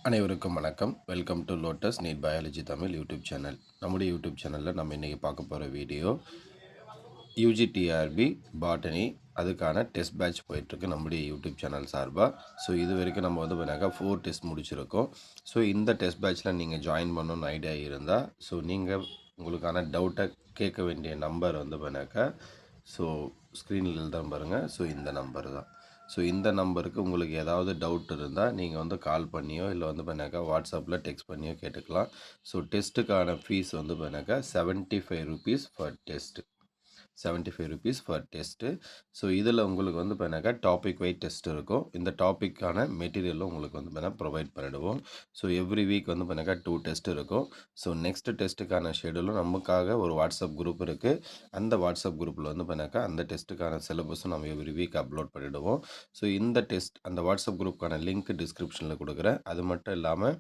அனைவருக்கும் வணக்கம். Welcome to Lotus NEET biology Tamil YouTube channel. நம்முடைய யூடியூப் சேனலில் நம்ம இன்றைக்கி பார்க்க போகிற வீடியோ யூஜிடிஆர்பி பாட்டனி அதுக்கான டெஸ்ட் பேட்ச் போயிட்டுருக்கு நம்முடைய யூடியூப் சேனல் சார்பாக. ஸோ இது வரைக்கும் நம்ம பார்த்தீங்கன்னாக்கா 4 டெஸ்ட் முடிச்சிருக்கோம். ஸோ இந்த டெஸ்ட் பேட்ச்சில் நீங்கள் ஜாயின் பண்ணணும்னு ஐடியா இருந்தால் நீங்கள் உங்களுக்கான டவுட்டை கேட்க வேண்டிய நம்பர் பார்த்தீங்கன்னாக்கா ஸ்க்ரீனில் தான் பாருங்கள். இந்த நம்பர் தான். இந்த நம்பருக்கு உங்களுக்கு ஏதாவது டவுட் இருந்தால் நீங்கள் கால் பண்ணியோ இல்லை பண்ணாக்கா வாட்ஸ்அப்பில் டெக்ஸ்ட் பண்ணியோ கேட்டுக்கலாம். டெஸ்ட்டுக்கான ஃபீஸ் பண்ணாக்கா 75 rupees for test. 75 rupees for test. இதில் உங்களுக்கு பார்த்தீங்கன்னாக்கா டாபிக் வைட் டெஸ்ட் இருக்கும். இந்த டாப்பிக்கான மெட்டீரியலும் உங்களுக்கு பார்த்தீங்கன்னா ப்ரொவைட் பண்ணிடுவோம். எவ்ரி வீக் பார்த்தீங்கன்னாக்கா 2 டெஸ்ட் இருக்கும். நெக்ஸ்ட் டெஸ்ட்டுக்கான ஷெடியூலும் நமக்காக ஒரு வாட்ஸ்அப் குரூப் இருக்குது. அந்த வாட்ஸ்அப் குரூப்பில் பார்த்தீங்கன்னாக்கா அந்த டெஸ்ட்டுக்கான சிலபஸும் நம்ம எவ்ரி வீக் அப்லோட் பண்ணிவிடுவோம். இந்த டெஸ்ட் அந்த வாட்ஸ்அப் குரூப்புக்கான லிங்க் டிஸ்கிரிப்ஷனில் கொடுக்குறேன். அது மட்டும் இல்லாமல்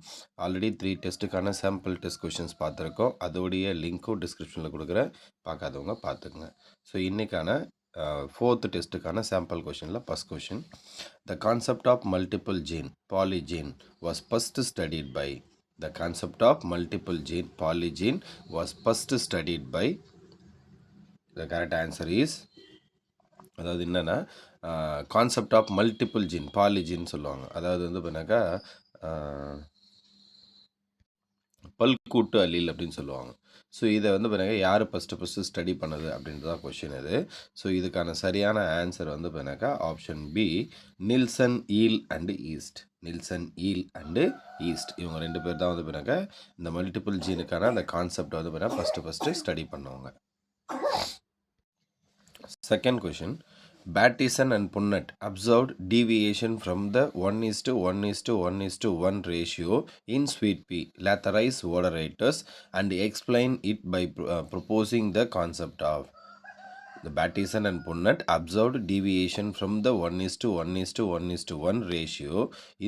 ஆல்ரெடி 3 டெஸ்ட்டுக்கான சாம்பிள் டெஸ்ட் கொஷின்ஸ் பார்த்துருக்கோம். அதோடைய லிங்க்கும் டிஸ்கிரிப்ஷனில் கொடுக்குறேன். பார்க்காதவங்க பார்த்துக்குங்க. இன்றைக்கான 4th டெஸ்ட்டுக்கான சாம்பிள் கொஷினில் first question, the concept of multiple gene polygene was first studied by. The concept of multiple gene polygene was first studied by. The correct answer is, அதாவது என்னென்னா concept of multiple gene polygene சொல்லுவாங்க. அதாவது பண்ணாக்கா பல்கூட்டு allele அப்படின்னு சொல்லுவாங்க. இதை பார்த்தீங்கன்னா யார் ஃபஸ்ட்டு ஸ்டடி பண்ணது அப்படின்றது தான் கொஷின் இது. இதுக்கான சரியான ஆன்சர் பார்த்தீங்கன்னாக்கா option B, Nilsson Ehle and East. Nilsson Ehle and East இவங்க 2 பேர் தான் பார்த்தீங்கன்னாக்கா இந்த மல்டிபிள் ஜீனுக்கான அந்த கான்செப்ட் பார்த்தீங்கன்னா ஃபஸ்ட்டு ஸ்டடி பண்ணுவாங்க. Second question, Bateson and Punnett observed deviation from the 1:1:1:1 ratio in sweet pea latherize odorators and explain it by proposing the concept of. The Bateson and Punnett observed deviation from the 1:1:1:1 ratio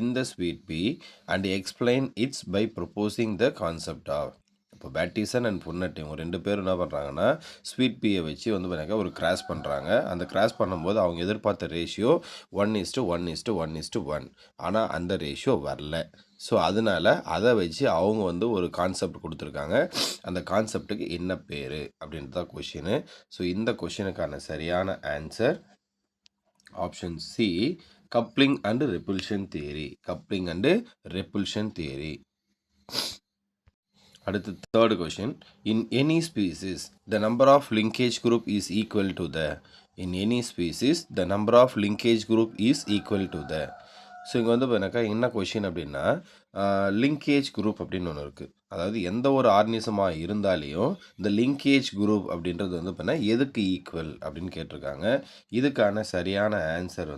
in the sweet pea and explain it by proposing the concept of. இப்போ Pattinson and புன்னட் இவங்க 2 பேரும் என்ன பண்ணுறாங்கன்னா sweet பீயை வச்சு பார்த்தீங்கன்னா ஒரு cross பண்ணுறாங்க. அந்த கிராஸ் பண்ணும்போது அவங்க எதிர்பார்த்த ரேஷியோ 1:1:1:1. ஆனால் அந்த ரேஷியோ வரல. அதனால அதை வச்சு அவங்க ஒரு கான்செப்ட் கொடுத்துருக்காங்க. அந்த கான்செப்டுக்கு என்ன பேர் அப்படின்றது தான் கொஷினு. இந்த கொஷினுக்கான சரியான answer option C, coupling and repulsion theory. Coupling and repulsion theory. அடுத்து third question, in any species the number of linkage group is equal to the. In any species the number of linkage group is equal to the. இங்கே பார்த்தீங்கன்னாக்கா என்ன question அப்படின்னா linkage group அப்படின்னு ஒன்று இருக்குது. அதாவது எந்த ஒரு ஆர்னிசமாக இருந்தாலையும் இந்த லிங்கேஜ் குரூப் அப்படின்றது பார்த்தீங்கன்னா எதுக்கு ஈக்குவல் அப்படின்னு கேட்டிருக்காங்க. இதுக்கான சரியான answer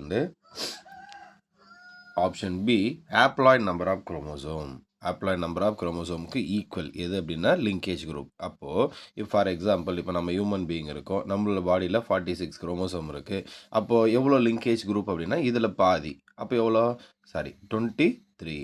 option B, haploid number of chromosome. Haploid number of குரோமோசோமுக்கு ஈக்குவல் எது அப்படின்னா லிங்கேஜ் குரூப். அப்போது இப்போ ஃபார் எக்ஸாம்பிள் இப்போ நம்ம ஹியூமன் பீயிங் இருக்கோம், நம்மளோட பாடியில் 46 குரோமோசோம் இருக்குது. அப்போது எவ்வளோ லிங்கேஜ் குரூப் அப்படின்னா இதில் பாதி. அப்போ எவ்வளோ 23.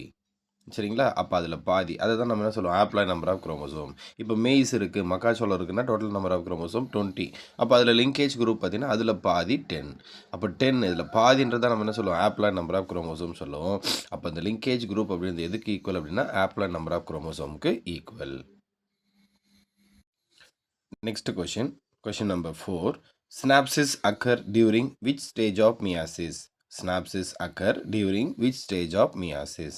சரிங்களா? அப்போ அதில் பாதி. அதை தான் நம்ம என்ன சொல்லுவோம், ஹாப்ளாய்ட் நம்பர் ஆஃப் குரோமோசோம். இப்போ மெய்ஸ் இருக்குது, மக்காச்சோளம் இருக்குன்னா டோட்டல் நம்பர் ஆஃப் குரோமோசோம் 20. அப்போ அதில் லிங்கேஜ் குரூப் பார்த்தீங்கன்னா அதில் பாதி 10. அப்போ 10 இதில் பாதின்றதான் நம்ம என்ன சொல்லுவோம், ஹாப்ளாய்ட் நம்பர் ஆஃப் குரோமோசோம் சொல்லுவோம். அப்போ இந்த லிங்கேஜ் குரூப் அப்படின்றது எதுக்கு ஈக்குவல் அப்படின்னா ஹாப்ளாய்ட் நம்பர் ஆஃப் குரோமோசோமுக்கு equal. Next question, question number 4, synapses occur during which stage of meiosis? Synapses occur during which stage of meiosis?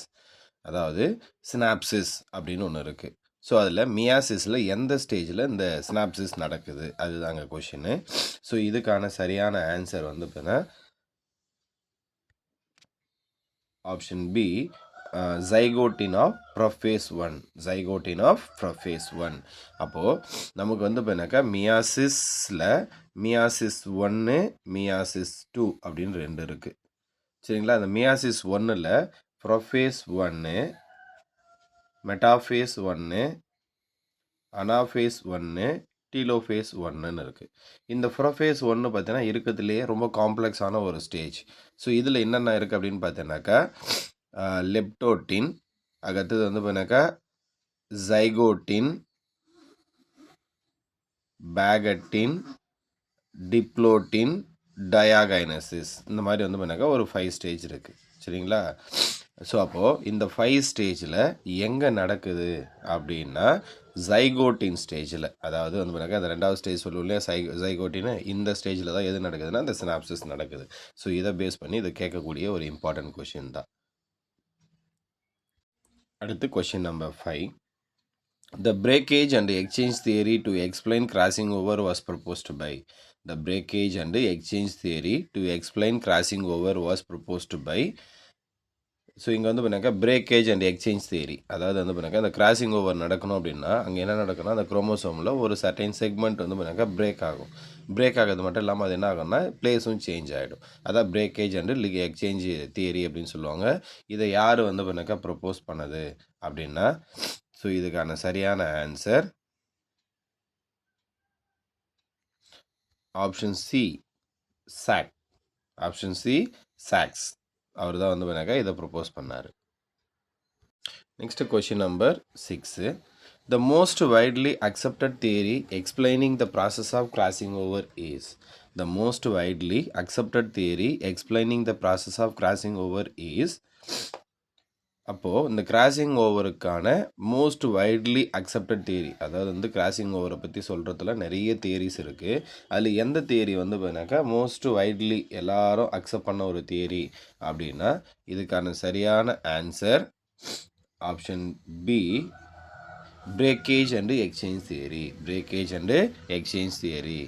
அதாவது சினாப்சிஸ் அப்படின்னு ஒன்று இருக்குது. அதில் மியாசிஸில் எந்த ஸ்டேஜில் இந்த சினாப்சிஸ் நடக்குது அதுதாங்க கொஷின்னு. இதுக்கான சரியான ஆன்சர் பார்த்தீங்கன்னா option B, zygotene of prophase 1. Zygotene of prophase 1. அப்போது நமக்கு பார்த்தீங்கன்னாக்கா மியாசிஸில் மியாசிஸ் 1, மியாசிஸ் 2 அப்படின்னு 2 இருக்குது. சரிங்களா? அந்த மியாசிஸ் 1ல் ப்ரொஃபேஸ் 1, மெட்டாஃபேஸ் 1, அனாஃபேஸ் 1, டீலோஃபேஸ் 1ன்னு இருக்குது. இந்த ப்ரொஃபேஸ் 1 பார்த்தீங்கன்னா இருக்கிறதுலேயே ரொம்ப காம்ப்ளெக்ஸான ஒரு ஸ்டேஜ். இதில் என்னென்ன இருக்குது அப்படின்னு பார்த்தீங்கன்னாக்கா லெப்டோட்டின், அடுத்தது பார்த்தீங்கன்னாக்கா ஜைகோட்டின், பேகட்டின், டிப்ளோட்டின், டயாகைனசிஸ். இந்த மாதிரி பார்த்தீங்கன்னாக்கா ஒரு 5 ஸ்டேஜ் இருக்குது. சரிங்களா? ஸோ அப்போது இந்த 5 ஸ்டேஜில் எங்கே நடக்குது அப்படின்னா ஜைகோட்டின் ஸ்டேஜில், அதாவது வந்து பார்த்தீங்கன்னா அந்த 2வது ஸ்டேஜ் சொல்லுவோம் இல்லையா ஜைகோட்டின்னு, இந்த ஸ்டேஜில் தான் எது நடக்குதுன்னா அந்த சினாப்சிஸ் நடக்குது. ஸோ இதை பேஸ் பண்ணி இதை கேட்கக்கூடிய ஒரு இம்பார்ட்டன்ட் கொஷின் தான். அடுத்து question number 5. The breakage and exchange theory to explain crossing over was proposed by. The breakage and exchange theory to explain crossing over was proposed by. So இங்கே வந்து பார்த்தீங்கன்னா பிரேக்கேஜ் அண்ட் எக்ஸ்சேஞ்ச் தியரி, அதாவது வந்து பார்த்தீங்கன்னா அந்த crossing over நடக்கணும் அப்படின்னா அங்கே என்ன நடக்கும்னா அந்த குரோமோசோமில் ஒரு சர்டைன் செக்மெண்ட் வந்து பார்த்தீங்கன்னா பிரேக் ஆகும். பிரேக் ஆகிறது மட்டும் இல்லாமல் அது என்ன ஆகும்னா பிளேஸும் சேஞ்ச் ஆகிடும். அதான் பிரேக்கேஜ் அண்டு எக்ஸ்சேஞ்ச் தியரி அப்படின்னு சொல்லுவாங்க. இதை யார் வந்து பார்த்தீங்கன்னா ப்ரப்போஸ் பண்ணது அப்படின்னா, ஸோ இதுக்கான சரியான answer option C, Sax. Option C, Sax. அவர் தான் வந்து பார்த்தீங்கன்னா இதை ப்ரப்போஸ் பண்ணார். Next question number 6. The most widely accepted theory explaining the process of crossing over is. The most widely accepted theory explaining the process of crossing over is. அப்போது இந்த crossing ஓவருக்கான most widely accepted theory, அதாவது வந்து crossing ஓவரை பற்றி சொல்கிறதுல நிறைய theories இருக்குது. அதில் எந்த தியரி வந்து பார்த்தீங்கன்னாக்கா மோஸ்ட் வைட்லி எல்லாரும் அக்செப்ட் பண்ண ஒரு தியரி அப்படின்னா, இதுக்கான சரியான answer option B, breakage and exchange theory. Breakage and exchange theory.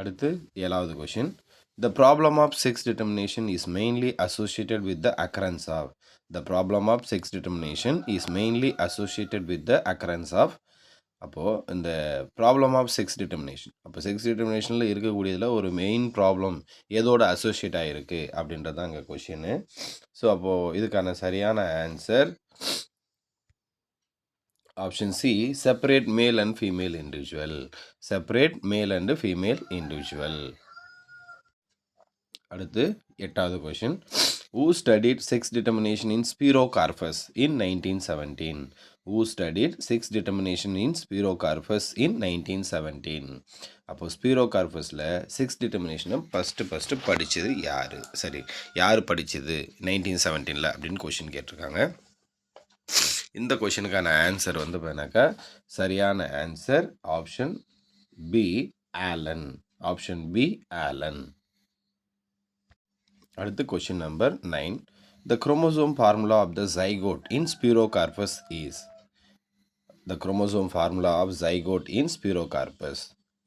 அடுத்து 7வது question. The problem of sex determination is mainly associated with the occurrence of. The problem of sex determination is mainly associated with the occurrence of. அப்போது இந்த problem of sex determination, அப்போ sex டிட்டர்மினேஷனில் இருக்கக்கூடியதில் ஒரு main problem எதோட associate ஆகிருக்கு அப்படின்றது தான் அங்கே question. So அப்போது இதுக்கான சரியான answer option C, separate male and female individual. Separate male and female individual. அடுத்து 8வது question. Who studied sex determination in Spirocarpus in 1917? Who studied sex determination in Spirocarpus in 1917? அப்போ ஸ்பீரோகார்பஸில் செக்ஸ் டிட்டர்மினேஷனை ஃபஸ்ட்டு படித்தது யார்? சரி, யார் படித்தது 1917 அப்படின்னு கொஷின் கேட்டிருக்காங்க. இந்த கொஷினுக்கான ஆன்சர் வந்து பார்த்தீங்கன்னாக்கா சரியான answer option B, Allen. Option B, Allen. அடுத்து question number 9. The chromosome formula of the zygote in Spirocarpus is. The chromosome formula of zygote in Spirocarpus.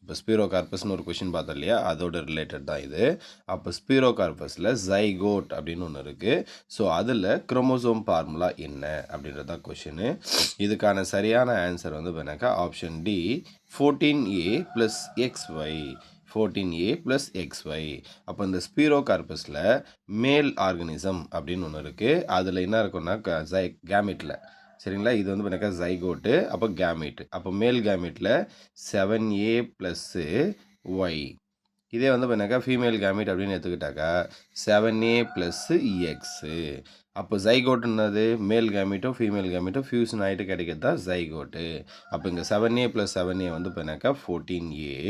இப்போ ஸ்பீரோகார்பஸ்னு ஒரு கொஷின் பார்த்தோம் இல்லையா, அதோட ரிலேட்டட் தான் இது. அப்போ ஸ்பீரோகார்பஸில் ஜைகோட் அப்படின்னு ஒன்று இருக்குது. ஸோ அதில் குரோமோசோம் ஃபார்முலா என்ன அப்படின்றது தான் கொஷினு. இதுக்கான சரியான ஆன்சர் வந்து பார்த்தீங்கன்னாக்கா option D, 14A + XY. 14A + XY. அப்போ இந்த ஸ்பீரோகார்பஸில் மேல் ஆர்கனிசம் அப்படின்னு ஒன்று இருக்குது. அதில் என்ன இருக்குன்னா கேமிட்டில், சரிங்களா, இது வந்து பார்த்தீங்கன்னா ஜைகோட்டு, அப்போ கேமிட். அப்போ மேல் கேமிட்டில் 7A + Y. இதே வந்து பார்த்தீங்கன்னா ஃபீமேல் கேமிட் அப்படின்னு எடுத்துக்கிட்டாக்கா 7A + X. அப்போ ஜைகோட்டுன்னது மேல் கேமிட்டும் ஃபீமேல் கேமிட்டும் ஃபியூஷன் ஆகிட்டு கிடைக்கிறது தான் ஜைகோட்டு. அப்போ இங்கே 7A + 7A வந்து பார்த்தீங்கன்னாக்கா 14A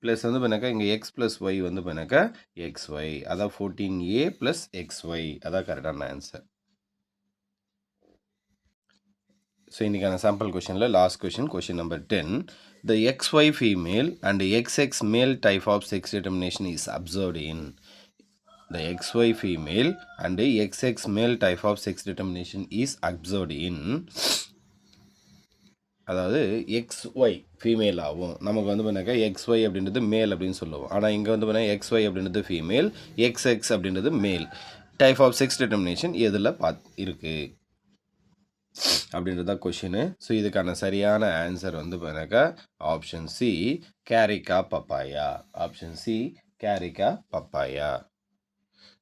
ப்ளஸ் வந்து பார்த்தீங்கன்னாக்கா இங்கே X + Y வந்து பார்த்தீங்கன்னாக்கா XY. அதான் 14A + XY. அதான் கரெக்டான ஆன்சர். ஸோ இன்றைக்கான சாம்பிள் கொஷனில் last question number 10. The XY female and XX male type of sex determination is observed in. The XY female and XX male type of sex determination is observed in. அதாவது XY female ஆகும், நமக்கு வந்து பார்த்தீங்கன்னா XY அப்படின்றது மேல் அப்படின்னு சொல்லுவோம். ஆனால் இங்கே வந்து பார்த்தீங்கன்னா XY அப்படின்றது ஃபீமேல், XX அப்படின்றது மேல். டைப் ஆஃப் செக்ஸ் டிட்டர்மினேஷன் எதில் இருக்குது அப்படின்றது தான் கொஷினு. ஸோ இதுக்கான சரியான ஆன்சர் வந்து பார்த்தீங்கன்னாக்கா option C, Carica papaya. Option C, Carica papaya.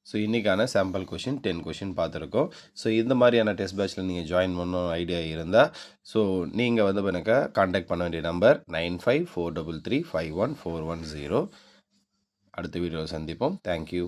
So இன்றைக்கான சாம்பிள் கொஷின் 10 கொஷின் பார்த்துருக்கோம். ஸோ இந்த மாதிரியான டெஸ்ட் பேட்சில் நீங்கள் ஜாயின் பண்ணணும் ஐடியா இருந்தால், ஸோ நீங்கள் வந்து பார்த்தீங்கன்னாக்கா கான்டாக்ட் பண்ண வேண்டிய நம்பர் 9543351410. அடுத்த வீடியோவில் சந்திப்போம். தேங்க்யூ.